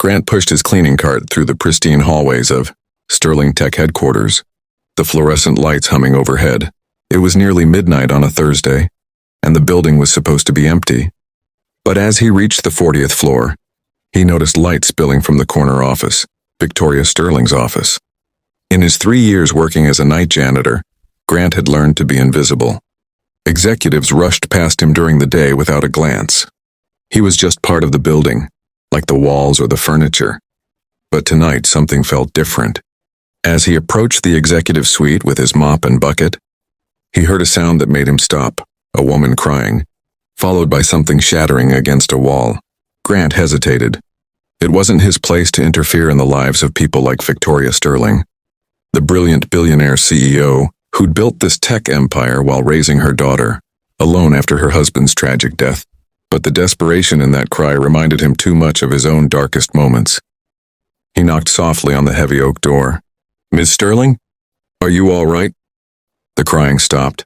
Grant pushed his cleaning cart through the pristine hallways of Sterling Tech headquarters, the fluorescent lights humming overhead. It was nearly midnight on a Thursday, and the building was supposed to be empty. But as he reached the 40th floor, he noticed light spilling from the corner office, Victoria Sterling's office. In his 3 years working as a night janitor, Grant had learned to be invisible. Executives rushed past him during the day without a glance. He was just part of the building, like the walls or the furniture. But tonight something felt different. As he approached the executive suite with his mop and bucket, he heard a sound that made him stop, a woman crying, followed by something shattering against a wall. Grant hesitated. It wasn't his place to interfere in the lives of people like Victoria Sterling, the brilliant billionaire CEO who'd built this tech empire while raising her daughter, alone after her husband's tragic death. But the desperation in that cry reminded him too much of his own darkest moments. He knocked softly on the heavy oak door. "Miss Sterling? Are you all right?" The crying stopped.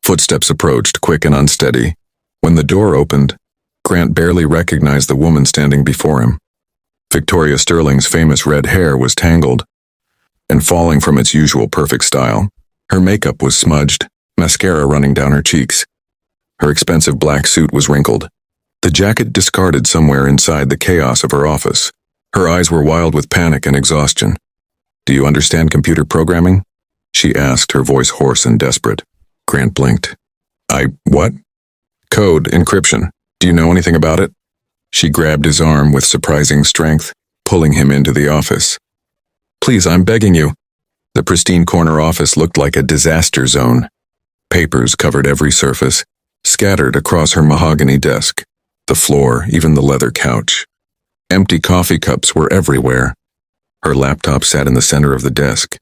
Footsteps approached, quick and unsteady. When the door opened, Grant barely recognized the woman standing before him. Victoria Sterling's famous red hair was tangled and falling from its usual perfect style. Her makeup was smudged, mascara running down her cheeks. Her expensive black suit was wrinkled, the jacket discarded somewhere inside the chaos of her office. Her eyes were wild with panic and exhaustion. "Do you understand computer programming?" she asked, her voice hoarse and desperate. Grant blinked. What?" "Code, encryption. Do you know anything about it?" She grabbed his arm with surprising strength, pulling him into the office. "Please, I'm begging you." The pristine corner office looked like a disaster zone. Papers covered every surface, scattered across her mahogany desk, the floor, even the leather couch. Empty coffee cups were everywhere. Her laptop sat in the center of the desk,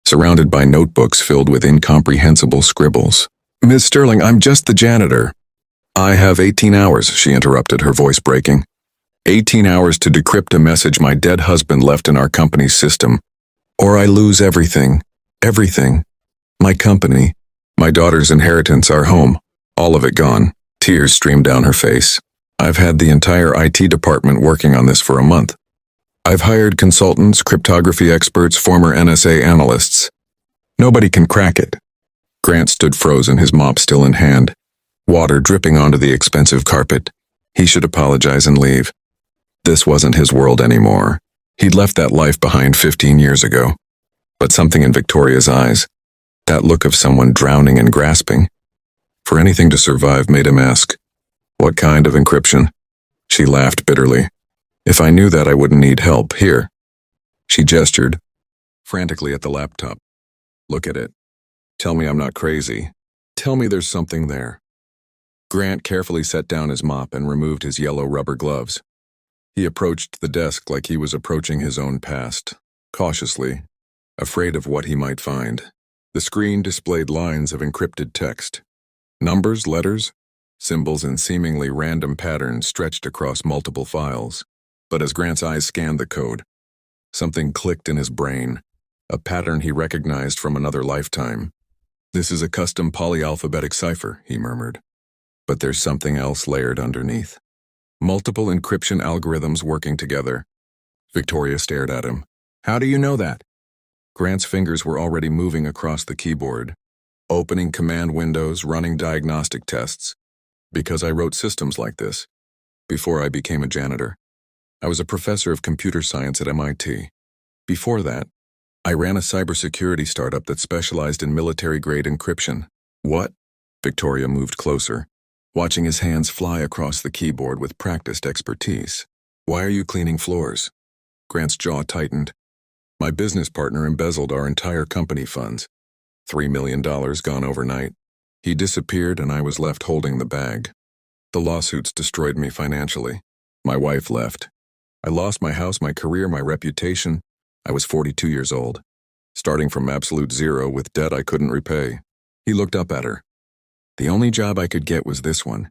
surrounded by notebooks filled with incomprehensible scribbles. "Miss Sterling, I'm just the janitor." "I have 18 hours, she interrupted, her voice breaking. 18 hours to decrypt a message my dead husband left in our company's system, or I lose everything. Everything. My company, my daughter's inheritance, our home, all of it gone." Tears streamed down her face. "I've had the entire IT department working on this for a month. I've hired consultants, cryptography experts, former NSA analysts. Nobody can crack it." Grant stood frozen, his mop still in hand, water dripping onto the expensive carpet. He should apologize and leave. This wasn't his world anymore. He'd left that life behind 15 years ago. But something in Victoria's eyes, that look of someone drowning and grasping for anything to survive, made him ask, "What kind of encryption?" She laughed bitterly. "If I knew that, I wouldn't need help. Here." She gestured frantically at the laptop. "Look at it. Tell me I'm not crazy. Tell me there's something there." Grant carefully set down his mop and removed his yellow rubber gloves. He approached the desk like he was approaching his own past, cautiously, afraid of what he might find. The screen displayed lines of encrypted text. Numbers, letters, symbols in seemingly random patterns stretched across multiple files. But as Grant's eyes scanned the code, something clicked in his brain, a pattern he recognized from another lifetime. "This is a custom polyalphabetic cipher," he murmured. But there's something else layered underneath. Multiple encryption algorithms working together. Victoria stared at him. "How do you know that?" Grant's fingers were already moving across the keyboard, opening command windows, running diagnostic tests. "Because I wrote systems like this before I became a janitor. I was a professor of computer science at MIT. Before that, I ran a cybersecurity startup that specialized in military-grade encryption." "What?" Victoria moved closer, watching his hands fly across the keyboard with practiced expertise. "Why are you cleaning floors?" Grant's jaw tightened. "My business partner embezzled our entire company funds. $3 million gone overnight. He disappeared and I was left holding the bag. The lawsuits destroyed me financially. My wife left. I lost my house, my career, my reputation. I was 42 years old, starting from absolute zero with debt I couldn't repay." He looked up at her. "The only job I could get was this one.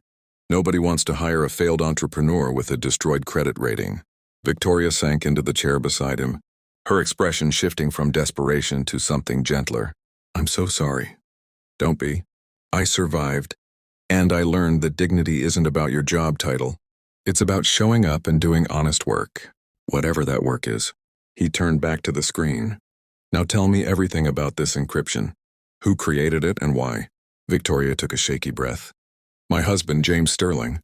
Nobody wants to hire a failed entrepreneur with a destroyed credit rating." Victoria sank into the chair beside him, her expression shifting from desperation to something gentler. "I'm so sorry." "Don't be. I survived, and I learned that dignity isn't about your job title. It's about showing up and doing honest work." Whatever that work is. He turned back to the screen. Now tell me everything about this encryption. Who created it and why? Victoria took a shaky breath. My husband, James Sterling.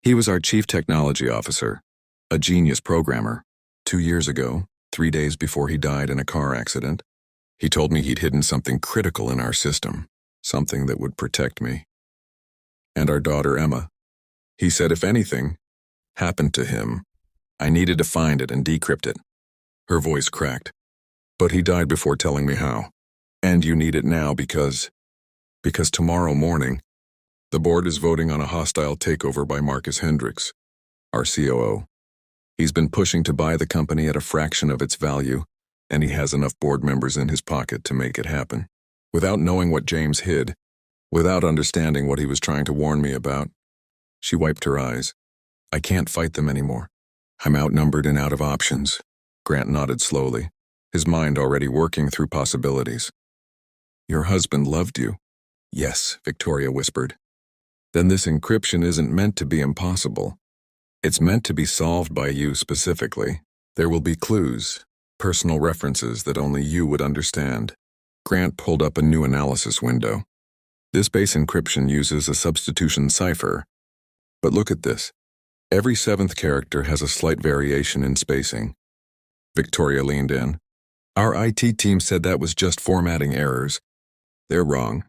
He was our chief technology officer, a genius programmer. 2 years ago, 3 days before he died in a car accident, he told me he'd hidden something critical in our system, something that would protect me. And our daughter, Emma. He said if anything happened to him, I needed to find it and decrypt it. Her voice cracked. But he died before telling me how. And you need it now because tomorrow morning, the board is voting on a hostile takeover by Marcus Hendricks, our COO. He's been pushing to buy the company at a fraction of its value, and he has enough board members in his pocket to make it happen. Without knowing what James hid, without understanding what he was trying to warn me about, she wiped her eyes. I can't fight them anymore. I'm outnumbered and out of options. Grant nodded slowly, his mind already working through possibilities. Your husband loved you. Yes, Victoria whispered. Then this encryption isn't meant to be impossible. It's meant to be solved by you specifically. There will be clues, personal references that only you would understand. Grant pulled up a new analysis window. This base encryption uses a substitution cipher. But look at this. Every 7th character has a slight variation in spacing. Victoria leaned in. Our IT team said that was just formatting errors. They're wrong.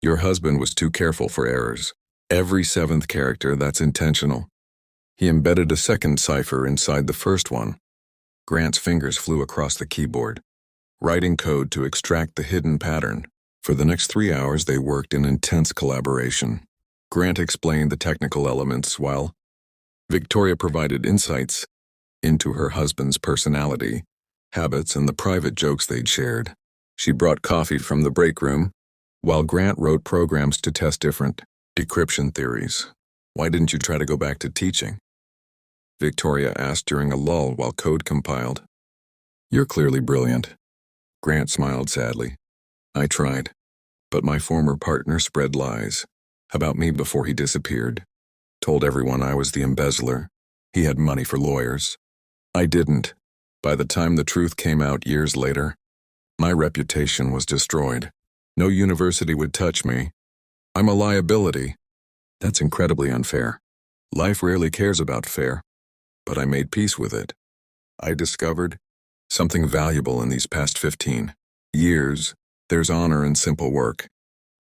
Your husband was too careful for errors. Every 7th character, that's intentional. He embedded a second cipher inside the first one. Grant's fingers flew across the keyboard, writing code to extract the hidden pattern. For the next 3 hours, they worked in intense collaboration. Grant explained the technical elements while Victoria provided insights into her husband's personality, habits, and the private jokes they'd shared. She brought coffee from the break room, while Grant wrote programs to test different decryption theories. Why didn't you try to go back to teaching? Victoria asked during a lull while code compiled. You're clearly brilliant. Grant smiled sadly. I tried, but my former partner spread lies about me before he disappeared. Told everyone I was the embezzler. He had money for lawyers. I didn't. By the time the truth came out years later, my reputation was destroyed. No university would touch me. I'm a liability. That's incredibly unfair. Life rarely cares about fair. But I made peace with it. I discovered something valuable in these past 15 years. There's honor in simple work.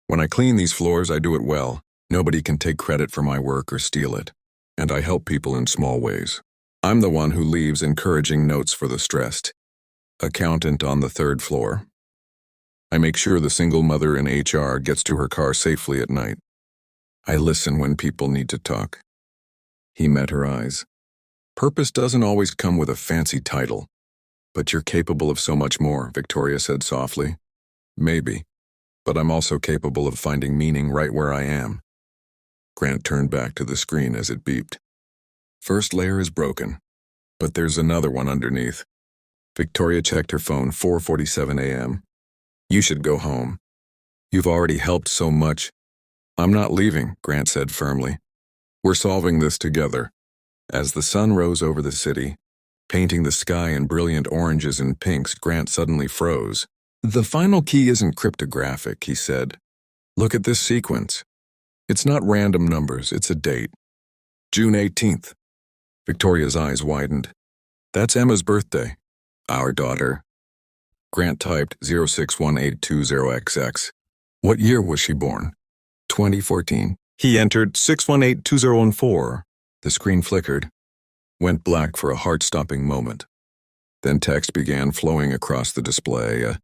When I clean these floors, I do it well. Nobody can take credit for my work or steal it. And I help people in small ways. I'm the one who leaves encouraging notes for the stressed accountant on the 3rd floor. I make sure the single mother in HR gets to her car safely at night. I listen when people need to talk. He met her eyes. Purpose doesn't always come with a fancy title. But you're capable of so much more, Victoria said softly. Maybe. But I'm also capable of finding meaning right where I am. Grant turned back to the screen as it beeped. First layer is broken, but there's another one underneath. Victoria checked her phone, 4:47 a.m. You should go home. You've already helped so much. I'm not leaving, Grant said firmly. We're solving this together. As the sun rose over the city, painting the sky in brilliant oranges and pinks, Grant suddenly froze. The final key isn't cryptographic, he said. Look at this sequence. It's not random numbers, it's a date. June 18th. Victoria's eyes widened. That's Emma's birthday. Our daughter. Grant typed 061820XX. What year was she born? 2014. He entered 6182014. The screen flickered, went black for a heart-stopping moment. Then text began flowing across the display, a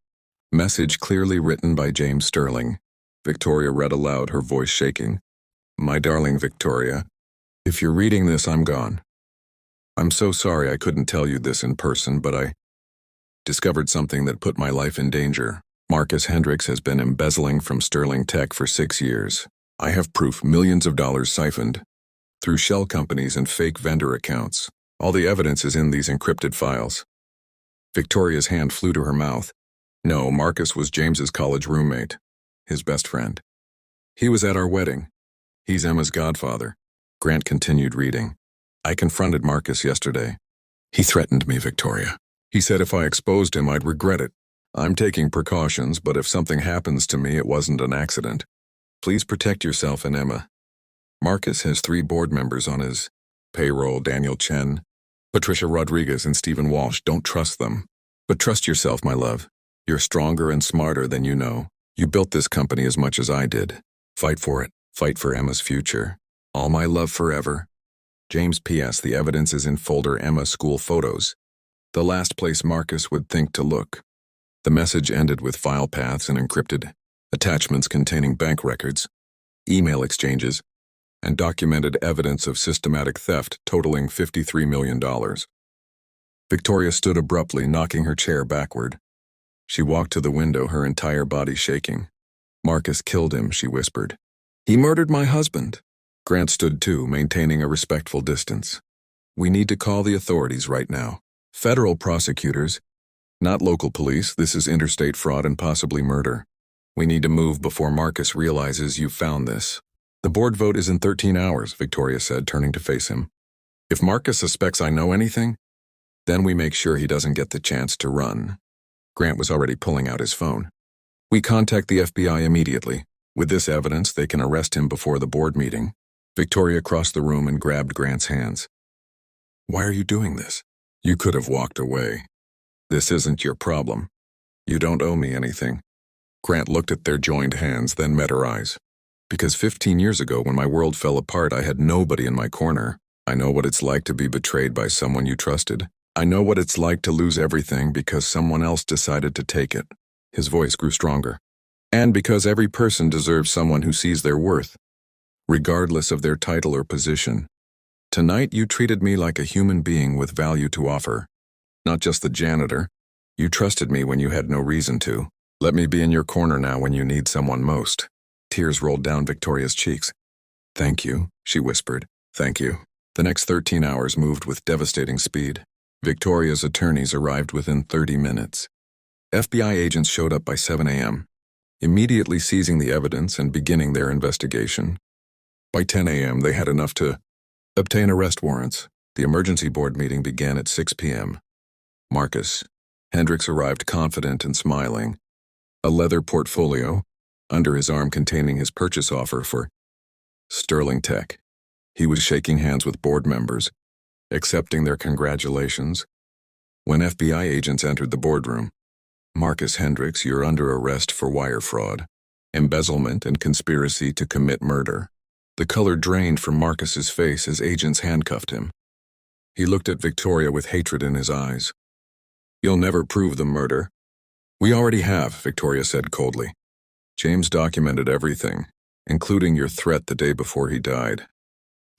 message clearly written by James Sterling. Victoria read aloud, her voice shaking. My darling Victoria, if you're reading this, I'm gone. I'm so sorry I couldn't tell you this in person, but I discovered something that put my life in danger. Marcus Hendricks has been embezzling from Sterling Tech for 6 years. I have proof, millions of dollars siphoned through shell companies and fake vendor accounts. All the evidence is in these encrypted files. Victoria's hand flew to her mouth. No, Marcus was James's college roommate, his best friend. He was at our wedding. He's Emma's godfather. Grant continued reading. I confronted Marcus yesterday. He threatened me, Victoria. He said if I exposed him, I'd regret it. I'm taking precautions, but if something happens to me, it wasn't an accident. Please protect yourself and Emma. Marcus has 3 board members on his payroll: Daniel Chen, Patricia Rodriguez, and Stephen Walsh. Don't trust them. But trust yourself, my love. You're stronger and smarter than you know. You built this company as much as I did. Fight for it. Fight for Emma's future. All my love forever. James P.S. The evidence is in folder Emma school photos. The last place Marcus would think to look. The message ended with file paths and encrypted attachments containing bank records, email exchanges, and documented evidence of systematic theft totaling $53 million. Victoria stood abruptly, knocking her chair backward. She walked to the window, her entire body shaking. Marcus killed him, she whispered. He murdered my husband. Grant stood too, maintaining a respectful distance. We need to call the authorities right now. Federal prosecutors, not local police. This is interstate fraud and possibly murder. We need to move before Marcus realizes you've found this. The board vote is in 13 hours, Victoria said, turning to face him. If Marcus suspects I know anything, then we make sure he doesn't get the chance to run. Grant was already pulling out his phone. We contact the FBI immediately. With this evidence, they can arrest him before the board meeting. Victoria crossed the room and grabbed Grant's hands. Why are you doing this? You could have walked away. This isn't your problem. You don't owe me anything. Grant looked at their joined hands, then met her eyes. Because 15 years ago, when my world fell apart, I had nobody in my corner. I know what it's like to be betrayed by someone you trusted. I know what it's like to lose everything because someone else decided to take it. His voice grew stronger. And because every person deserves someone who sees their worth, regardless of their title or position. Tonight you treated me like a human being with value to offer. Not just the janitor. You trusted me when you had no reason to. Let me be in your corner now when you need someone most. Tears rolled down Victoria's cheeks. Thank you, she whispered. Thank you. The next 13 hours moved with devastating speed. Victoria's attorneys arrived within 30 minutes. FBI agents showed up by 7 a.m., immediately seizing the evidence and beginning their investigation. By 10 a.m., they had enough to obtain arrest warrants. The emergency board meeting began at 6 p.m. Marcus Hendricks arrived confident and smiling, a leather portfolio under his arm containing his purchase offer for Sterling Tech. He was shaking hands with board members, accepting their congratulations. When FBI agents entered the boardroom, Marcus Hendricks, you're under arrest for wire fraud, embezzlement, and conspiracy to commit murder. The color drained from Marcus's face as agents handcuffed him. He looked at Victoria with hatred in his eyes. You'll never prove the murder. We already have, Victoria said coldly. James documented everything, including your threat the day before he died.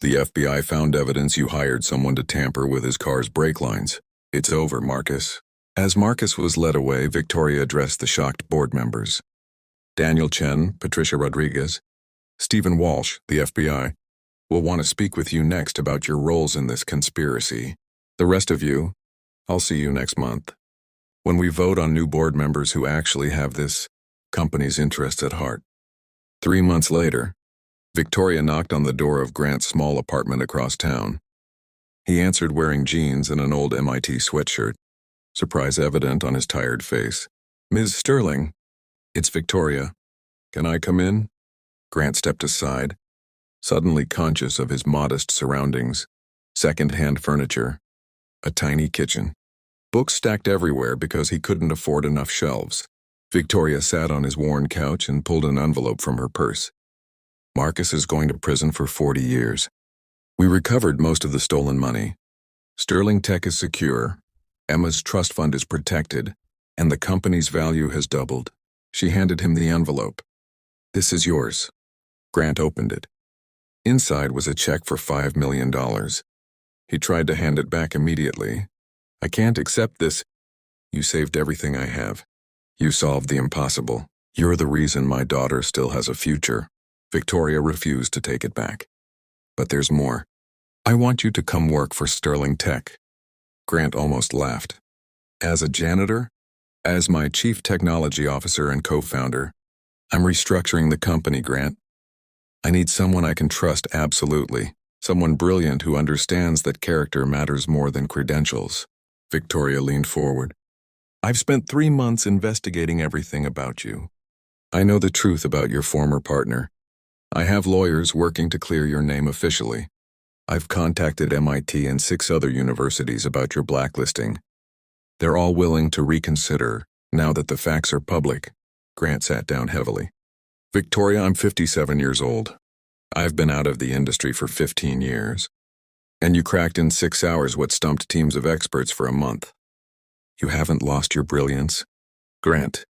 The FBI found evidence you hired someone to tamper with his car's brake lines. It's over, Marcus. As Marcus was led away, Victoria addressed the shocked board members. Daniel Chen, Patricia Rodriguez, Stephen Walsh, the FBI, will want to speak with you next about your roles in this conspiracy. The rest of you, I'll see you next month, when we vote on new board members who actually have this company's interests at heart. 3 months later, Victoria knocked on the door of Grant's small apartment across town. He answered wearing jeans and an old MIT sweatshirt, surprise evident on his tired face. Ms. Sterling, it's Victoria. Can I come in? Grant stepped aside, suddenly conscious of his modest surroundings, second-hand furniture, a tiny kitchen, books stacked everywhere because he couldn't afford enough shelves. Victoria sat on his worn couch and pulled an envelope from her purse. Marcus is going to prison for 40 years. We recovered most of the stolen money. Sterling Tech is secure, Emma's trust fund is protected, and the company's value has doubled. She handed him the envelope. This is yours. Grant opened it. Inside was a check for $5 million. He tried to hand it back immediately. I can't accept this. You saved everything I have. You solved the impossible. You're the reason my daughter still has a future. Victoria refused to take it back. But there's more. I want you to come work for Sterling Tech. Grant almost laughed. As a janitor? As my chief technology officer and co-founder, I'm restructuring the company, Grant. I need someone I can trust absolutely. Someone brilliant who understands that character matters more than credentials. Victoria leaned forward. I've spent 3 months investigating everything about you. I know the truth about your former partner. I have lawyers working to clear your name officially. I've contacted MIT and 6 other universities about your blacklisting. They're all willing to reconsider now that the facts are public. Grant sat down heavily. Victoria, I'm 57 years old. I've been out of the industry for 15 years. And you cracked in 6 hours what stumped teams of experts for a month. You haven't lost your brilliance. Grant,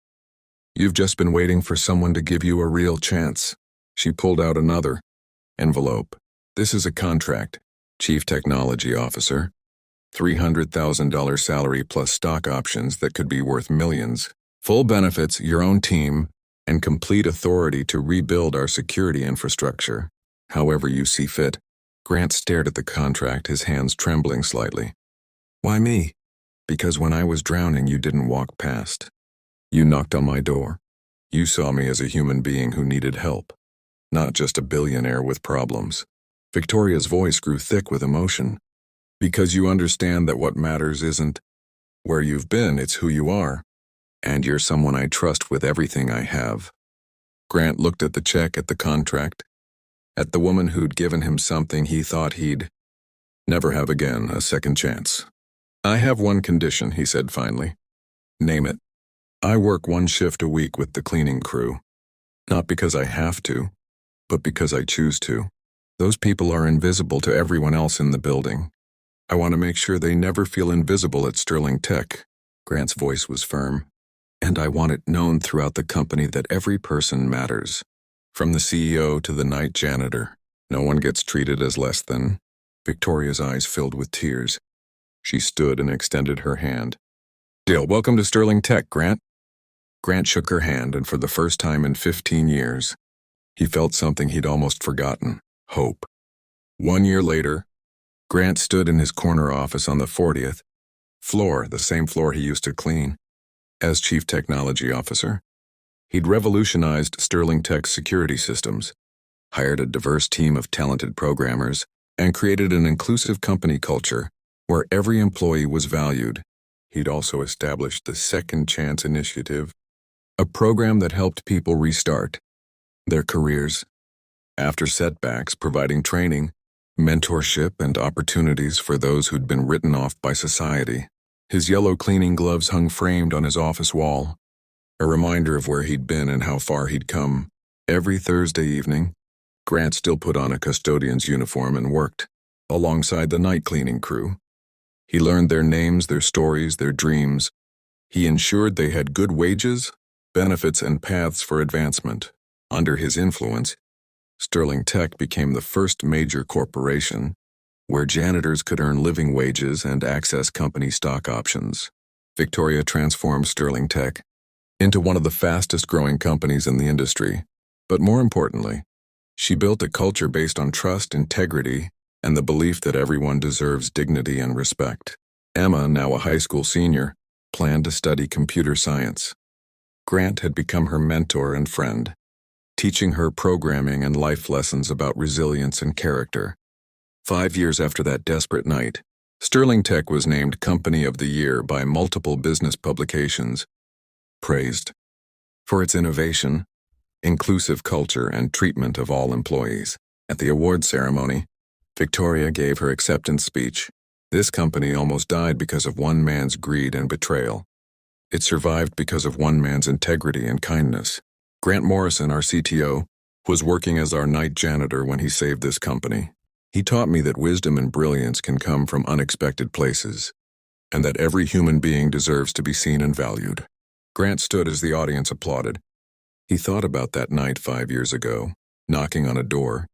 you've just been waiting for someone to give you a real chance. She pulled out another envelope. This is a contract, Chief Technology Officer. $300,000 salary plus stock options that could be worth millions. Full benefits, your own team, and complete authority to rebuild our security infrastructure, however you see fit. Grant stared at the contract, his hands trembling slightly. Why me? Because when I was drowning, you didn't walk past. You knocked on my door. You saw me as a human being who needed help, not just a billionaire with problems. Victoria's voice grew thick with emotion. Because you understand that what matters isn't where you've been, it's who you are. And you're someone I trust with everything I have. Grant looked at the check, at the contract, at the woman who'd given him something he thought he'd never have again, a second chance. I have one condition, he said finally. Name it. I work 1 shift a week with the cleaning crew. Not because I have to, but because I choose to. Those people are invisible to everyone else in the building. I want to make sure they never feel invisible at Sterling Tech. Grant's voice was firm. And I want it known throughout the company that every person matters. From the CEO to the night janitor, no one gets treated as less than. Victoria's eyes filled with tears. She stood and extended her hand. Dale, welcome to Sterling Tech, Grant. Grant shook her hand, and for the first time in 15 years, he felt something he'd almost forgotten, hope. 1 year later, Grant stood in his corner office on the 40th floor, the same floor he used to clean. As Chief Technology Officer, he'd revolutionized Sterling Tech's security systems, hired a diverse team of talented programmers, and created an inclusive company culture where every employee was valued. He'd also established the Second Chance Initiative, a program that helped people restart their careers after setbacks, providing training, mentorship, and opportunities for those who'd been written off by society. His yellow cleaning gloves hung framed on his office wall, a reminder of where he'd been and how far he'd come. Every Thursday evening, Grant still put on a custodian's uniform and worked alongside the night cleaning crew. He learned their names, their stories, their dreams. He ensured they had good wages, benefits, and paths for advancement. Under his influence, Sterling Tech became the first major corporation where janitors could earn living wages and access company stock options. Victoria transformed Sterling Tech into one of the fastest-growing companies in the industry. But more importantly, she built a culture based on trust, integrity, and the belief that everyone deserves dignity and respect. Emma, now a high school senior, planned to study computer science. Grant had become her mentor and friend, teaching her programming and life lessons about resilience and character. 5 years after that desperate night, Sterling Tech was named Company of the Year by multiple business publications, praised for its innovation, inclusive culture, and treatment of all employees. At the award ceremony, Victoria gave her acceptance speech. This company almost died because of one man's greed and betrayal. It survived because of one man's integrity and kindness. Grant Morrison, our CTO, was working as our night janitor when he saved this company. He taught me that wisdom and brilliance can come from unexpected places, and that every human being deserves to be seen and valued. Grant stood as the audience applauded. He thought about that night 5 years ago, knocking on a door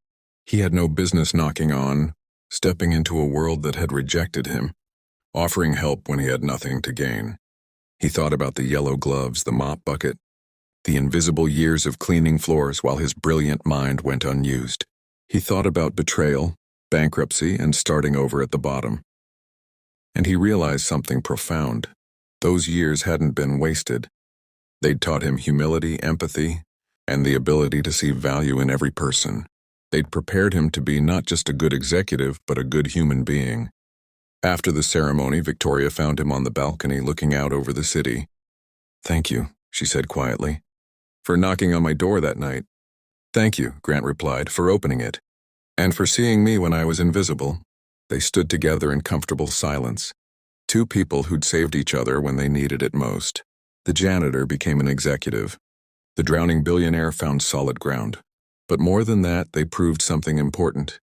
he had no business knocking on, stepping into a world that had rejected him, offering help when he had nothing to gain. He thought about the yellow gloves, the mop bucket, the invisible years of cleaning floors while his brilliant mind went unused. He thought about betrayal, bankruptcy, and starting over at the bottom. And he realized something profound. Those years hadn't been wasted. They'd taught him humility, empathy, and the ability to see value in every person. They'd prepared him to be not just a good executive, but a good human being. After the ceremony, Victoria found him on the balcony looking out over the city. "Thank you," she said quietly, "for knocking on my door that night." "Thank you," Grant replied, "for opening it. And for seeing me when I was invisible." They stood together in comfortable silence. Two people who'd saved each other when they needed it most. The janitor became an executive. The drowning billionaire found solid ground. But more than that, they proved something important.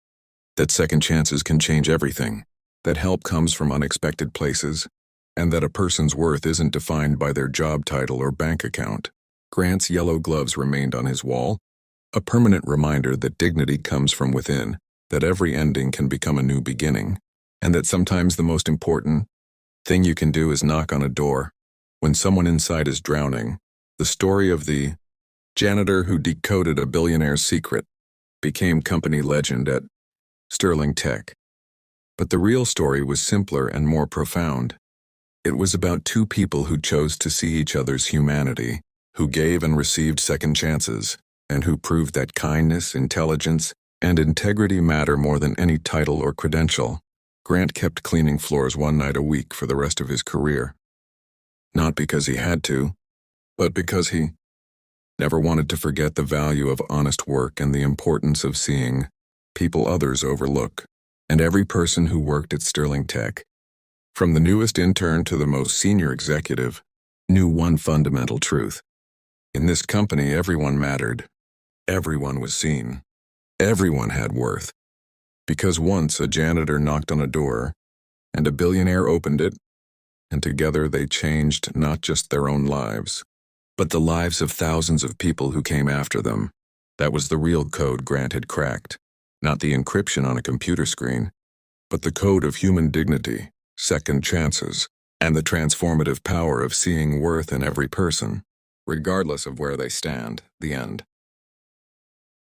That second chances can change everything. That help comes from unexpected places. And that a person's worth isn't defined by their job title or bank account. Grant's yellow gloves remained on his wall, a permanent reminder that dignity comes from within, that every ending can become a new beginning, and that sometimes the most important thing you can do is knock on a door when someone inside is drowning. The story of the janitor who decoded a billionaire's secret became company legend at Sterling Tech. But the real story was simpler and more profound. It was about two people who chose to see each other's humanity, who gave and received second chances, and who proved that kindness, intelligence, and integrity matter more than any title or credential. Grant kept cleaning floors one night a week for the rest of his career. Not because he had to, but because he never wanted to forget the value of honest work and the importance of seeing people others overlook. And every person who worked at Sterling Tech, from the newest intern to the most senior executive, knew one fundamental truth. In this company, everyone mattered. Everyone was seen. Everyone had worth. Because once a janitor knocked on a door, and a billionaire opened it, and together they changed not just their own lives, but the lives of thousands of people who came after them. That was the real code Grant had cracked. Not the encryption on a computer screen, but the code of human dignity, second chances, and the transformative power of seeing worth in every person, regardless of where they stand. The end.